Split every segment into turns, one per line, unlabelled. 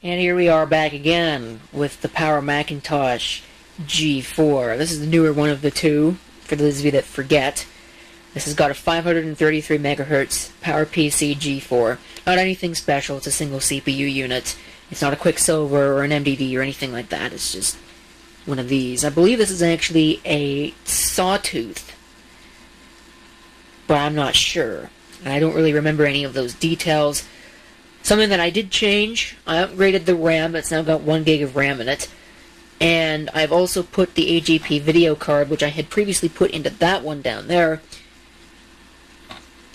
And here we are back again with the Power Macintosh G4. This is the newer one of the two, for those of you that forget. This has got a 533 megahertz PowerPC G4. Not anything special, it's a single CPU unit. It's not a Quicksilver or an MDD or anything like that, it's just one of these. I believe this is actually a Sawtooth, but I'm not sure. I don't really remember any of those details. Something that I did change, I upgraded the RAM. It's now got 1 gig of RAM in it. And I've also put the AGP video card, which I had previously put into that one down there.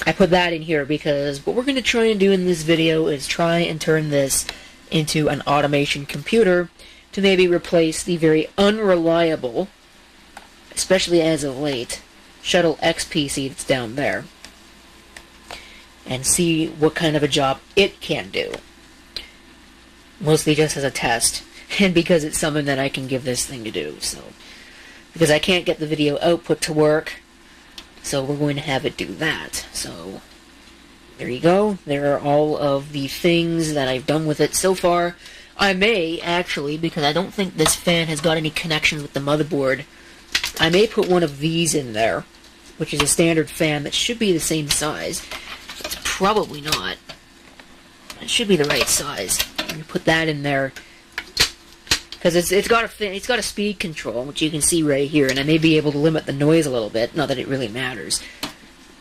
I put that in here because what we're going to try and do in this video is try and turn this into an automation computer to maybe replace the very unreliable, especially as of late, Shuttle X PC that's down there, and see what kind of a job it can do. Mostly just as a test, and because it's something that I can give this thing to do. So, because I can't get the video output to work, so we're going to have it do that. So, there you go. There are all of the things that I've done with it so far. I may, actually, because I don't think this fan has got any connections with the motherboard, I may put one of these in there, which is a standard fan that should be the same size. It's probably not. It should be the right size. I'm going to put that in there because it's got a speed control, which you can see right here, and I may be able to limit the noise a little bit. Not that it really matters,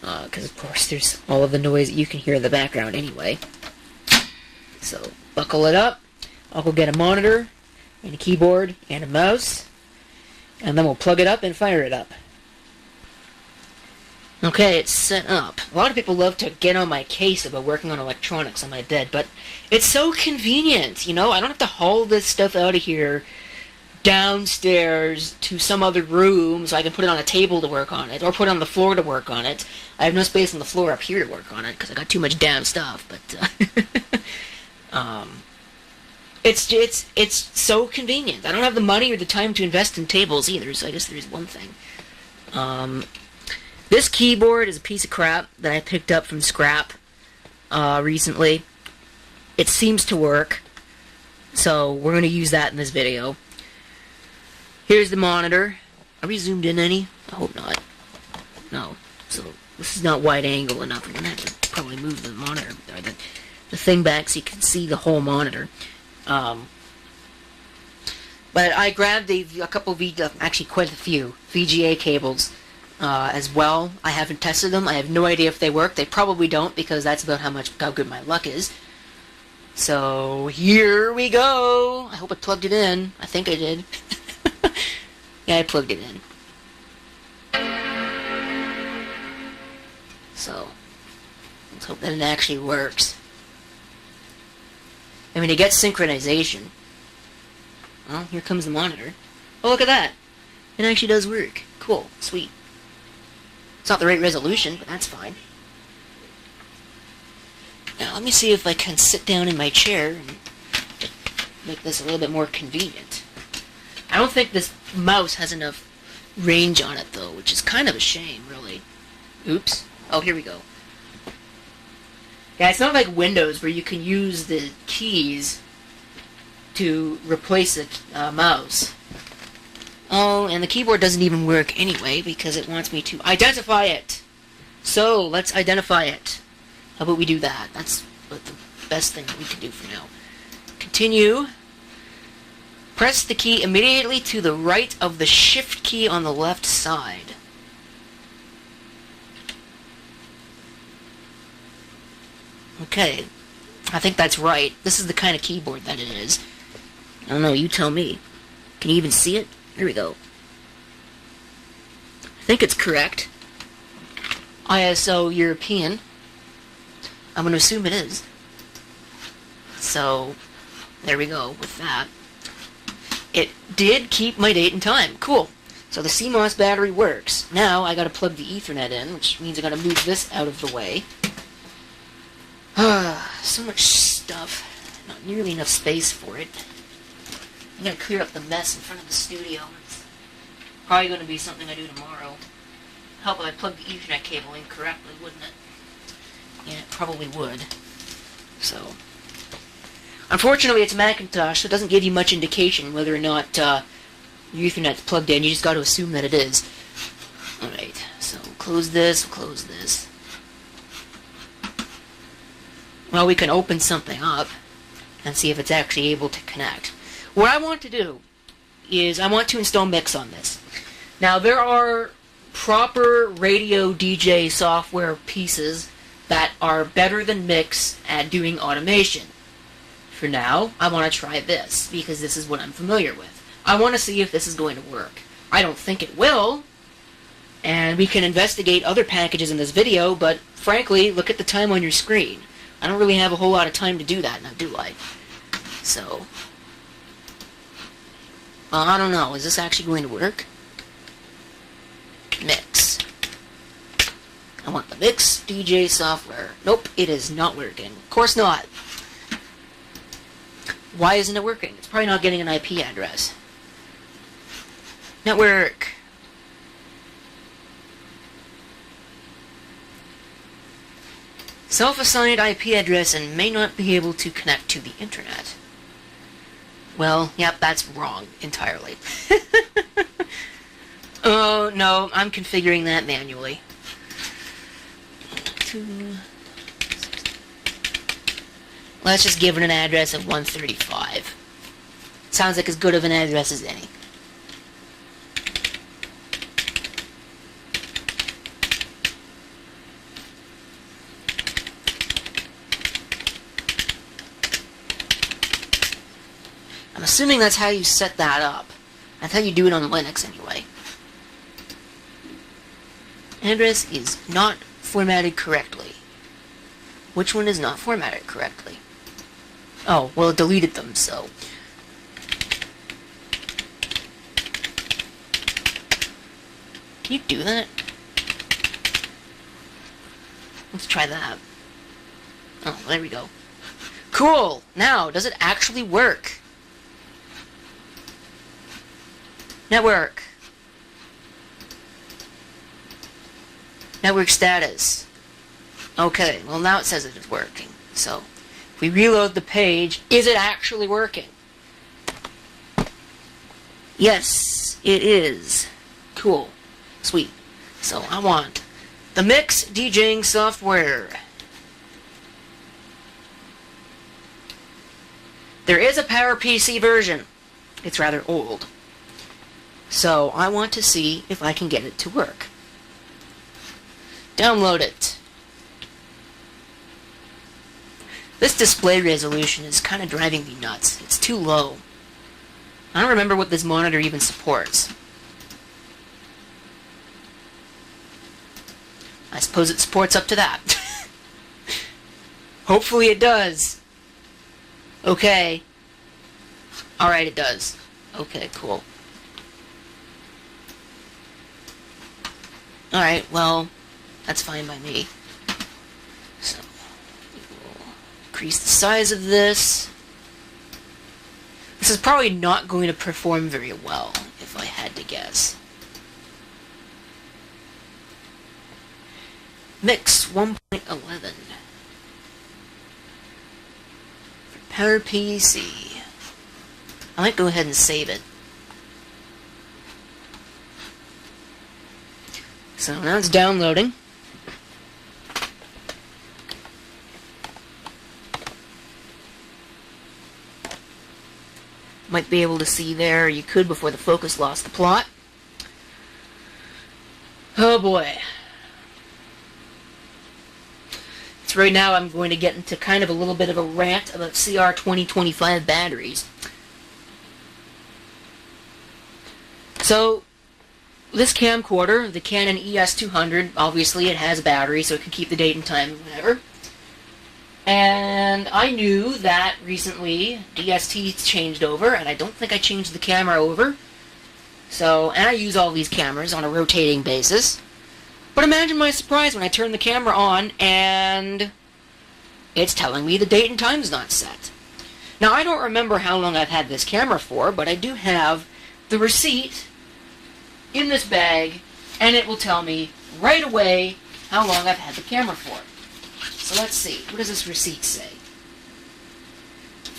because of course there's all of the noise that you can hear in the background anyway. So buckle it up. I'll go get a monitor and a keyboard and a mouse, and then we'll plug it up and fire it up. Okay, it's set up. A lot of people love to get on my case about working on electronics on my bed, but it's so convenient, you know? I don't have to haul this stuff out of here downstairs to some other room so I can put it on a table to work on it, or put it on the floor to work on it. I have no space on the floor up here to work on it because I got too much damn stuff, but it's so convenient. I don't have the money or the time to invest in tables either, so I guess there's one thing. This keyboard is a piece of crap that I picked up from scrap recently. It seems to work, so we're going to use that in this video. Here's the monitor. Are we zoomed in any? I hope not. No. So this is not wide angle enough. I'm going to have to probably move the monitor, or the thing back so you can see the whole monitor. But I grabbed a couple of, actually quite a few, VGA cables as well. I haven't tested them. I have no idea if they work. They probably don't, because that's about how good my luck is. So here we go. I hope I plugged it in. I think I did. Yeah, I plugged it in. So let's hope that it actually works. I mean, it gets synchronization. Well, here comes the monitor. Oh, look at that. It actually does work. Cool. Sweet. It's not the right resolution, but that's fine. Now, let me see if I can sit down in my chair and make this a little bit more convenient. I don't think this mouse has enough range on it, though, which is kind of a shame, really. Oops. Oh, here we go. Yeah, it's not like Windows, where you can use the keys to replace a mouse. Oh, and the keyboard doesn't even work anyway, because it wants me to identify it. So, let's identify it. How about we do that? That's the best thing that we can do for now. Continue. Press the key immediately to the right of the Shift key on the left side. Okay. I think that's right. This is the kind of keyboard that it is. I don't know, you tell me. Can you even see it? There we go. I think it's correct. ISO European. I'm going to assume it is. So, there we go with that. It did keep my date and time. Cool. So the CMOS battery works. Now I got to plug the Ethernet in, which means I got to move this out of the way. So much stuff. Not nearly enough space for it. I'm going to clear up the mess in front of the studio. It's probably going to be something I do tomorrow. Help if I plug the Ethernet cable in correctly, wouldn't it? Yeah, it probably would. So, Unfortunately, it's Macintosh, so it doesn't give you much indication whether or not your Ethernet's plugged in. You just got to assume that it is. Alright, so close this, close this. Well, we can open something up and see if it's actually able to connect. What I want to do is I want to install Mix on this. Now, there are proper radio DJ software pieces that are better than Mix at doing automation. For now, I want to try this, because this is what I'm familiar with. I want to see if this is going to work. I don't think it will, and we can investigate other packages in this video, but frankly, look at the time on your screen. I don't really have a whole lot of time to do that, now do I? So, well, I don't know. Is this actually going to work? Mix. I want the Mix DJ software. Nope, it is not working. Of course not. Why isn't it working? It's probably not getting an IP address. Network. Self-assigned IP address and may not be able to connect to the internet. Well, yep, that's wrong entirely. Oh, no, I'm configuring that manually. Let's just give it an address of 135. Sounds like as good of an address as any. I'm assuming that's how you set that up. That's how you do it on Linux anyway. Address is not formatted correctly. Which one is not formatted correctly? Oh, well, it deleted them, so. Can you do that? Let's try that. Oh, there we go. Cool! Now, does it actually work? Network. Network status. Okay, well now it says it is working. So, if we reload the page, is it actually working? Yes, it is. Cool. Sweet. So, I want the Mix DJing software. There is a PowerPC version. It's rather old. So, I want to see if I can get it to work. Download it. This display resolution is kind of driving me nuts. It's too low. I don't remember what this monitor even supports. I suppose it supports up to that. Hopefully it does. Okay. Alright, it does. Okay, cool. Alright, well, that's fine by me. So, we'll increase the size of this. This is probably not going to perform very well, if I had to guess. Mix 1.11 for PowerPC. I might go ahead and save it. So now it's downloading. Might be able to see there, you could before the focus lost the plot. Oh boy. So right now I'm going to get into kind of a little bit of a rant about CR2025 batteries. So, this camcorder, the Canon ES200, obviously it has a battery so it can keep the date and time and whatever. And I knew that recently DST changed over, and I don't think I changed the camera over. So, and I use all these cameras on a rotating basis. But imagine my surprise when I turn the camera on and it's telling me the date and time's not set. Now, I don't remember how long I've had this camera for, but I do have the receipt in this bag, and it will tell me right away how long I've had the camera for. So let's see. What does this receipt say?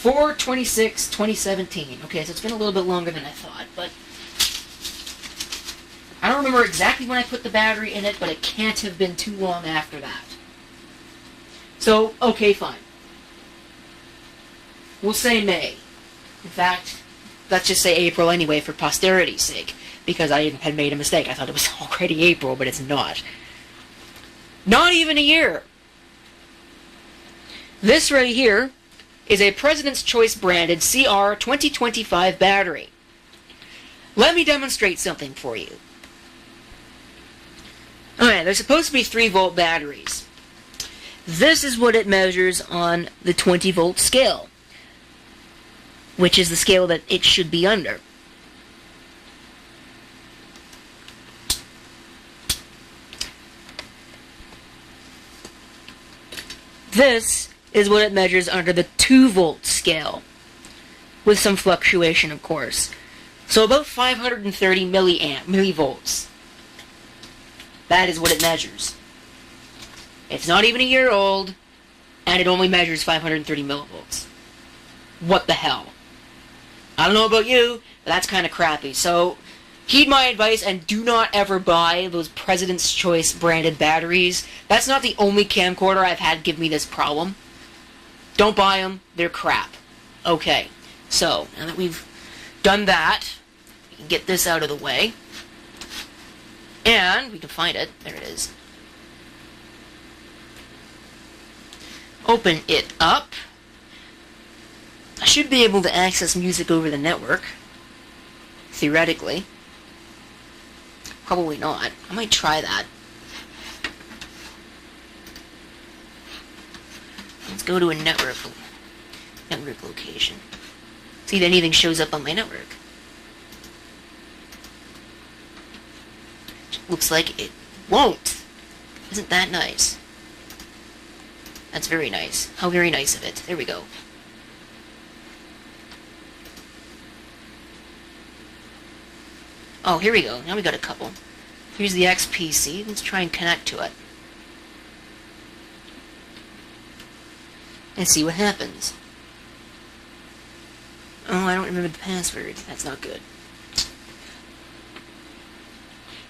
4/26/2017. Okay, so it's been a little bit longer than I thought, but I don't remember exactly when I put the battery in it, but it can't have been too long after that. So, okay, fine. We'll say May. In fact, let's just say April anyway for posterity's sake, because I had made a mistake. I thought it was already April, but it's not. Not even a year. This right here is a President's Choice branded CR 2025 battery. Let me demonstrate something for you. Alright, they're supposed to be 3-volt batteries. This is what it measures on the 20-volt scale, which is the scale that it should be under. This is what it measures under the 2-volt scale, with some fluctuation, of course. So about 530 millivolts. That is what it measures. It's not even a year old, and it only measures 530 millivolts. What the hell? I don't know about you, but that's kind of crappy. So, heed my advice and do not ever buy those President's Choice branded batteries. That's not the only camcorder I've had give me this problem. Don't buy them. They're crap. Okay, so, now that we've done that, we can get this out of the way. And we can find it. There it is. Open it up. I should be able to access music over the network. Theoretically. Probably not. I might try that. Let's go to a network location. See if anything shows up on my network. Looks like it won't. Isn't that nice? That's very nice. How very nice of it. There we go. Oh, here we go. Now we got a couple. Here's the XPC. Let's try and connect to it. And see what happens. Oh, I don't remember the password. That's not good.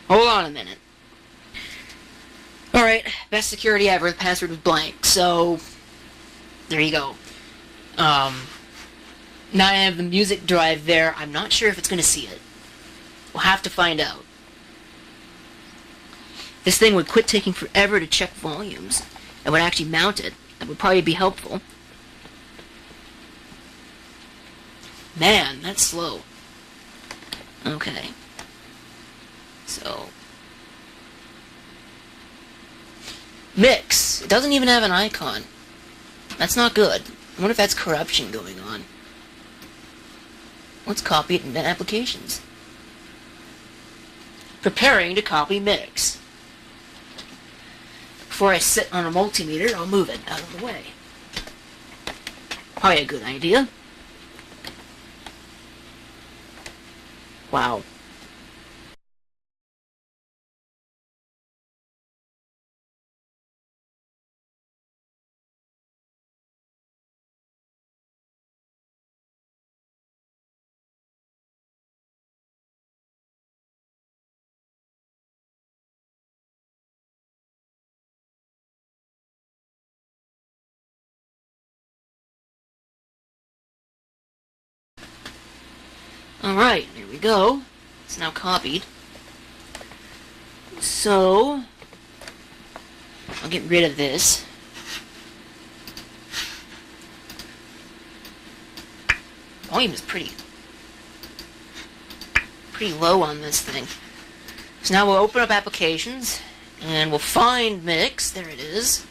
Hold on a minute. Alright, best security ever. The password was blank. So, there you go. Now I have the music drive there. I'm not sure if it's going to see it. We'll have to find out. This thing would quit taking forever to check volumes and would actually mount it. That would probably be helpful. Man, that's slow. Okay. So, mix. It doesn't even have an icon. That's not good. I wonder if that's corruption going on. Let's copy it into applications. Preparing to copy mix. Before I sit on a multimeter, I'll move it out of the way. Probably a good idea. Wow. Alright, there we go. It's now copied. So, I'll get rid of this. Volume is pretty low on this thing. So now we'll open up applications, and we'll find mix. There it is.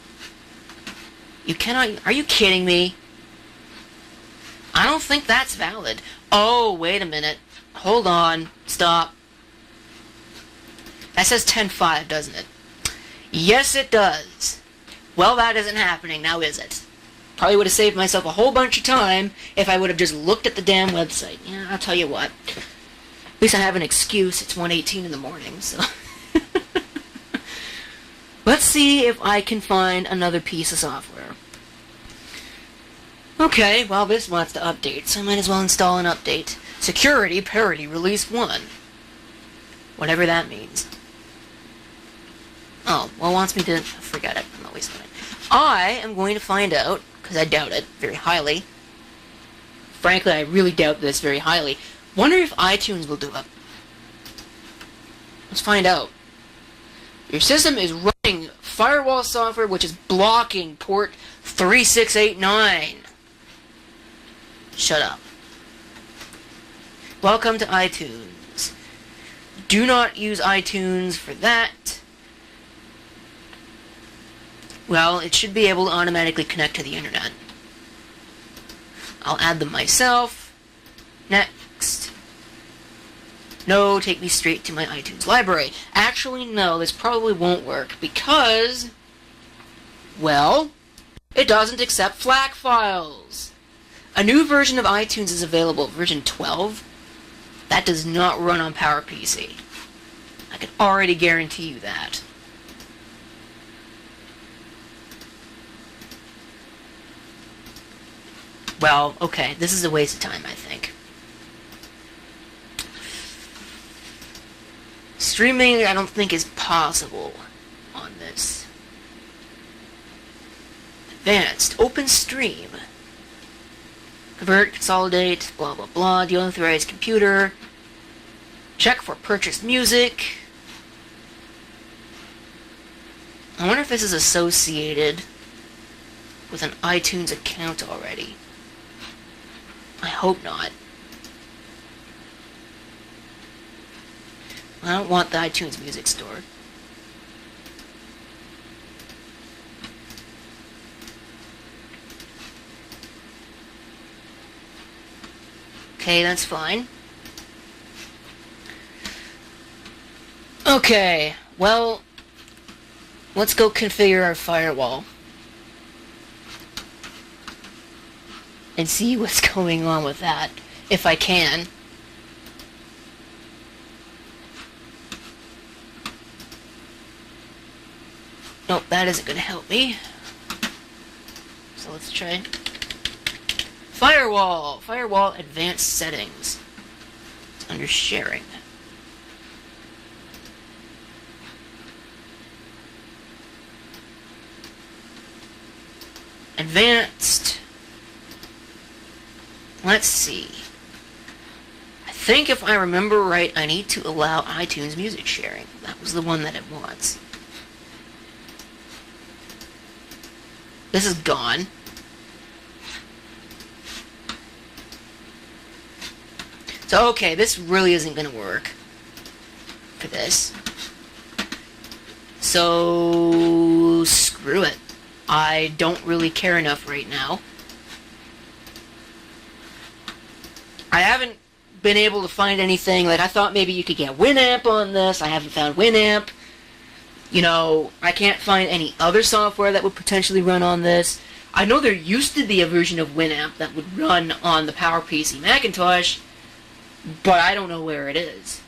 You cannot... Are you kidding me? I don't think that's valid. Oh, wait a minute. Hold on. Stop. That says 10.5, doesn't it? Yes, it does. Well, that isn't happening, now is it? Probably would have saved myself a whole bunch of time if I would have just looked at the damn website. Yeah, I'll tell you what. At least I have an excuse. It's 1:18 in the morning, so... Let's see if I can find another piece of software. Okay, well this wants to update, so I might as well install an update. Security Parity Release 1. Whatever that means. Oh, well it wants me to... forget it. I'm not wasting it. I am going to find out, because I doubt it very highly. Frankly, I really doubt this very highly. Wonder if iTunes will do it. Let's find out. Your system is running firewall software which is blocking port 3689. Shut up. Welcome to iTunes. Do not use iTunes for that. Well, it should be able to automatically connect to the internet. I'll add them myself. Next. No, take me straight to my iTunes library. Actually, no, this probably won't work because, well, it doesn't accept FLAC files. A new version of iTunes is available, version 12. That does not run on PowerPC. I can already guarantee you that. Well, okay, this is a waste of time, I think. Streaming, I don't think is possible on this. Advanced, open stream. Convert, consolidate, blah blah blah, deauthorize computer. Check for purchased music. I wonder if this is associated with an iTunes account already. I hope not. I don't want the iTunes Music Store. Okay, that's fine. Okay, well, let's go configure our firewall and see what's going on with that, if I can. Nope, that isn't going to help me. So let's try Firewall! Firewall Advanced Settings. It's under Sharing. Advanced. Let's see. I think if I remember right, I need to allow iTunes Music Sharing. That was the one that it wants. This is gone. So, okay, this really isn't going to work for this. So, screw it. I don't really care enough right now. I haven't been able to find anything. Like, I thought maybe you could get Winamp on this. I haven't found Winamp. You know, I can't find any other software that would potentially run on this. I know there used to be a version of Winamp that would run on the PowerPC Macintosh, but I don't know where it is.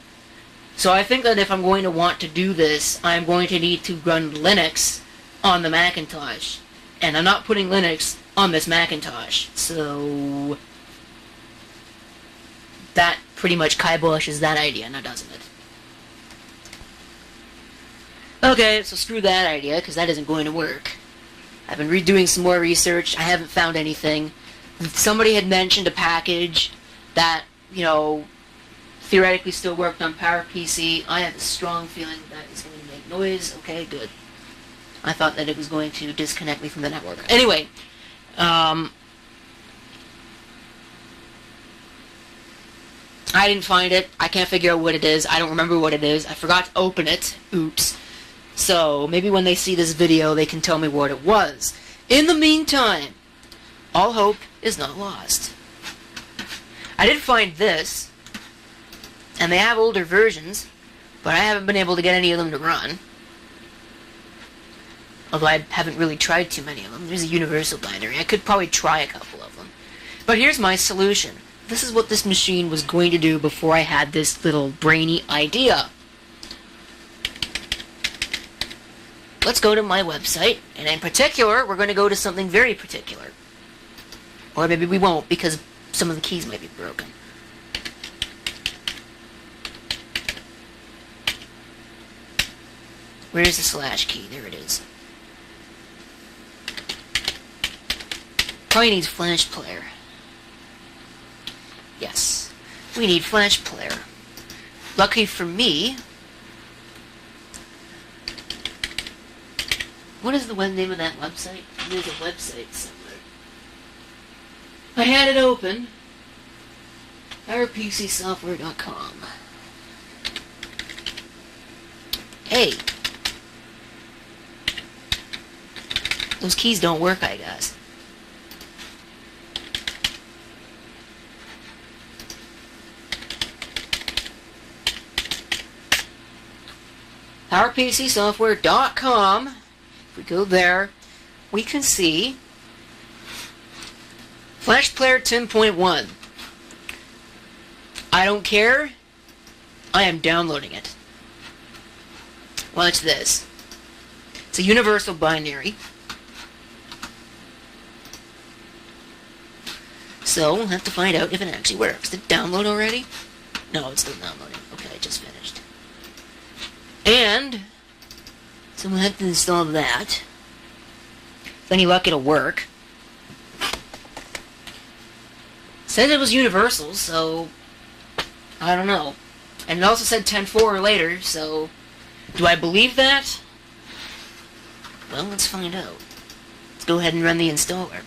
So I think that if I'm going to want to do this, I'm going to need to run Linux on the Macintosh. And I'm not putting Linux on this Macintosh. So that pretty much kiboshes that idea, now doesn't it? Okay, so screw that idea, because that isn't going to work. I've been redoing some more research. I haven't found anything. Somebody had mentioned a package that, you know, theoretically still worked on PowerPC. I have a strong feeling that it's going to make noise. Okay, good. I thought that it was going to disconnect me from the network. Anyway, I didn't find it. I can't figure out what it is. I don't remember what it is. I forgot to open it. Oops. So, maybe when they see this video, they can tell me what it was. In the meantime, all hope is not lost. I did find this, and they have older versions, but I haven't been able to get any of them to run. Although I haven't really tried too many of them. There's a universal binary. I could probably try a couple of them. But here's my solution. This is what this machine was going to do before I had this little brainy idea. Let's go to my website, and in particular, we're going to go to something very particular. Or maybe we won't, because some of the keys might be broken. Where is the slash key? There it is. Probably needs flash player. Yes. We need flash player. Lucky for me... What is the web name of that website? There's a website somewhere. I had it open. PowerPCsoftware.com. Hey! Those keys don't work, I guess. PowerPCsoftware.com. If we go there, we can see Flash Player 10.1. I don't care. I am downloading it. Watch this. It's a universal binary. So, we'll have to find out if it actually works. Did it download already? No, it's still downloading. Okay, it just finished. And, so we'll have to install that. With any luck, it'll work. Said it was universal, so I don't know. And it also said 10.4 later, so do I believe that? Well, let's find out. Let's go ahead and run the installer.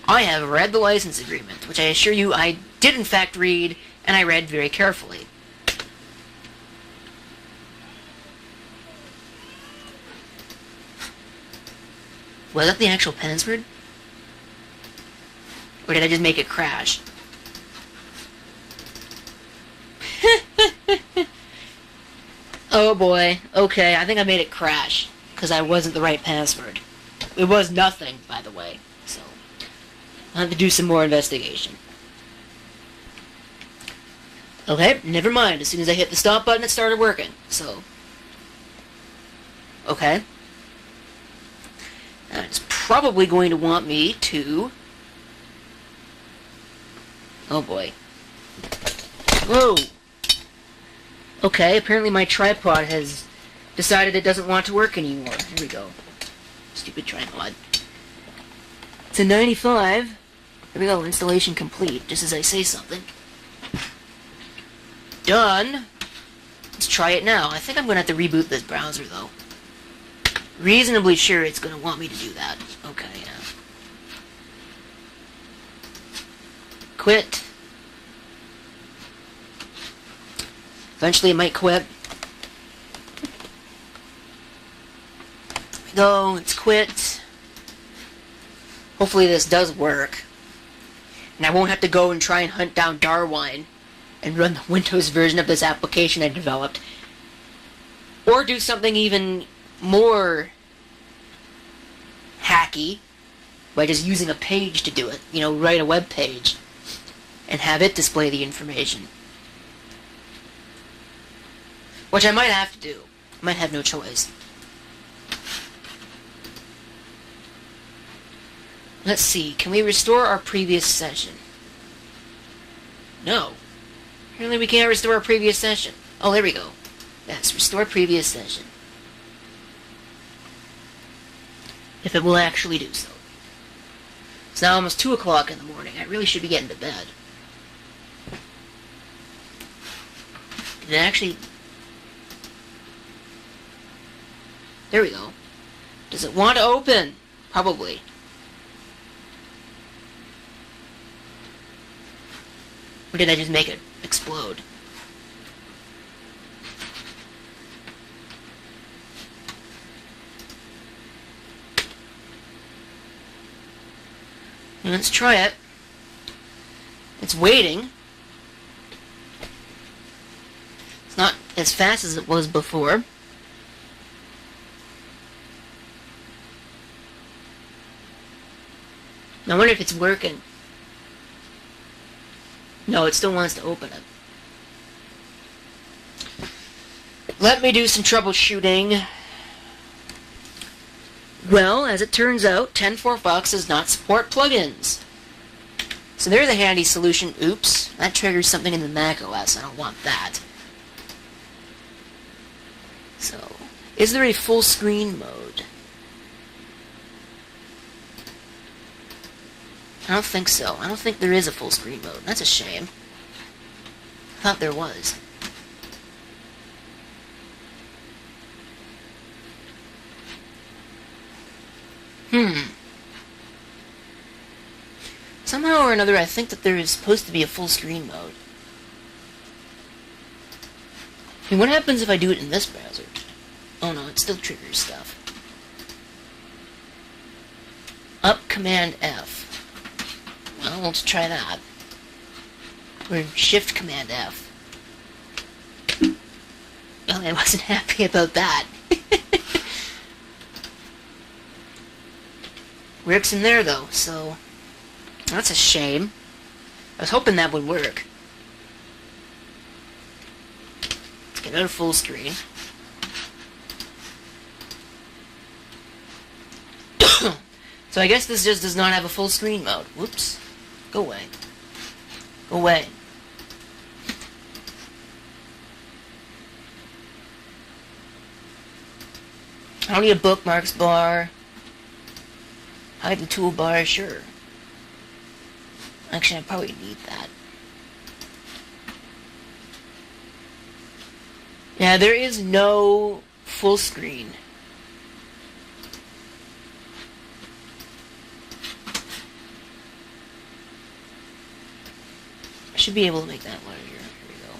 I have read the license agreement, which I assure you I did in fact read, and I read very carefully. Was that the actual password? Or did I just make it crash? Oh boy. Okay, I think I made it crash. Because I wasn't the right password. It was nothing, by the way. So, I'll have to do some more investigation. Okay, never mind. As soon as I hit the stop button, it started working. So, okay. Now, it's probably going to want me to... Oh boy. Whoa! Okay, apparently my tripod has decided it doesn't want to work anymore. Here we go. Stupid tripod. It's a 95. Here we go, installation complete, just as I say something. Done! Let's try it now. I think I'm going to have to reboot this browser, though. Reasonably sure it's going to want me to do that. Okay, yeah. Quit. Eventually it might quit. There we go, it's quit. Hopefully this does work. And I won't have to go and try and hunt down Darwin and run the Windows version of this application I developed. Or do something even more hacky by just using a page to do it. You know, write a web page and have it display the information. Which I might have to do. I might have no choice. Let's see, can we restore our previous session? No. Apparently we can't restore our previous session. Oh, there we go. Yes, restore previous session. If it will actually do so. It's now almost 2 o'clock in the morning. I really should be getting to bed. Did it actually... There we go. Does it want to open? Probably. Or did I just make it explode? Let's try it. It's waiting. It's not as fast as it was before. I wonder if it's working. No, it still wants to open it. Let me do some troubleshooting. Well, as it turns out, 10.4 does not support plugins. So there's a handy solution. Oops, that triggers something in the Mac OS. I don't want that. So, is there a full screen mode? I don't think so. I don't think there is a full screen mode. That's a shame. I thought there was. Somehow or another, I think that there is supposed to be a full screen mode. I mean, what happens if I do it in this browser? Oh no, it still triggers stuff. Up Command F. Well, let's try that. Or Shift Command F. Well, I wasn't happy about that. Works in there though, so that's a shame. I was hoping that would work. Let's get out of full screen. So I guess this just does not have a full screen mode. Whoops. Go away. Go away. I don't need a bookmarks bar. Hide the toolbar, sure. Actually, I probably need that. Yeah, there is no full screen. I should be able to make that larger. Here we go.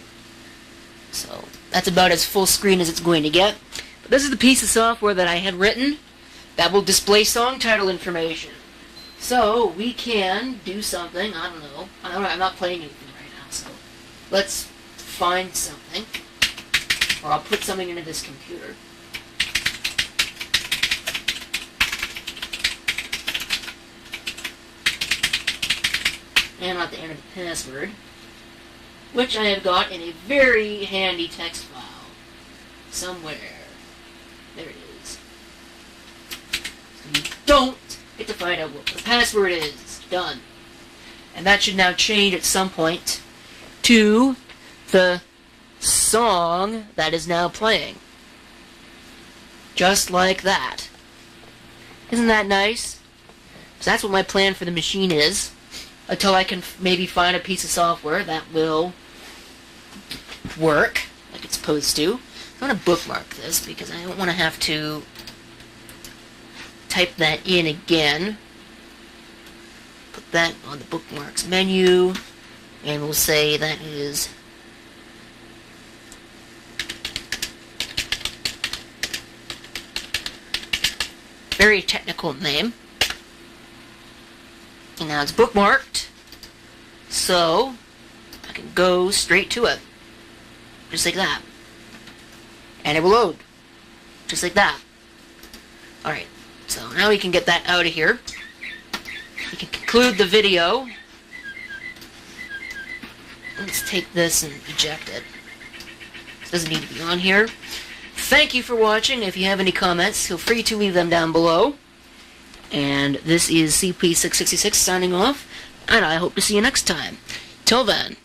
So, that's about as full screen as it's going to get. But this is the piece of software that I had written that will display song title information. So, we can do something, I don't know. I'm not playing anything right now, so let's find something. Or I'll put something into this computer. And I'll have to enter the password, which I have got in a very handy text file. Somewhere. There it is. So you don't get to find out what the password is. Done. And that should now change at some point to the song that is now playing. Just like that. Isn't that nice? So that's what my plan for the machine is. Until I can maybe find a piece of software that will work like it's supposed to. I'm going to bookmark this because I don't want to have to type that in again. Put that on the bookmarks menu, and we'll say that is very technical name. And now it's bookmarked, so I can go straight to it, just like that. And it will load, just like that. Alright, so now we can get that out of here. We can conclude the video. Let's take this and eject it. This doesn't need to be on here. Thank you for watching. If you have any comments, feel free to leave them down below. And this is CP666 signing off, and I hope to see you next time. Till then.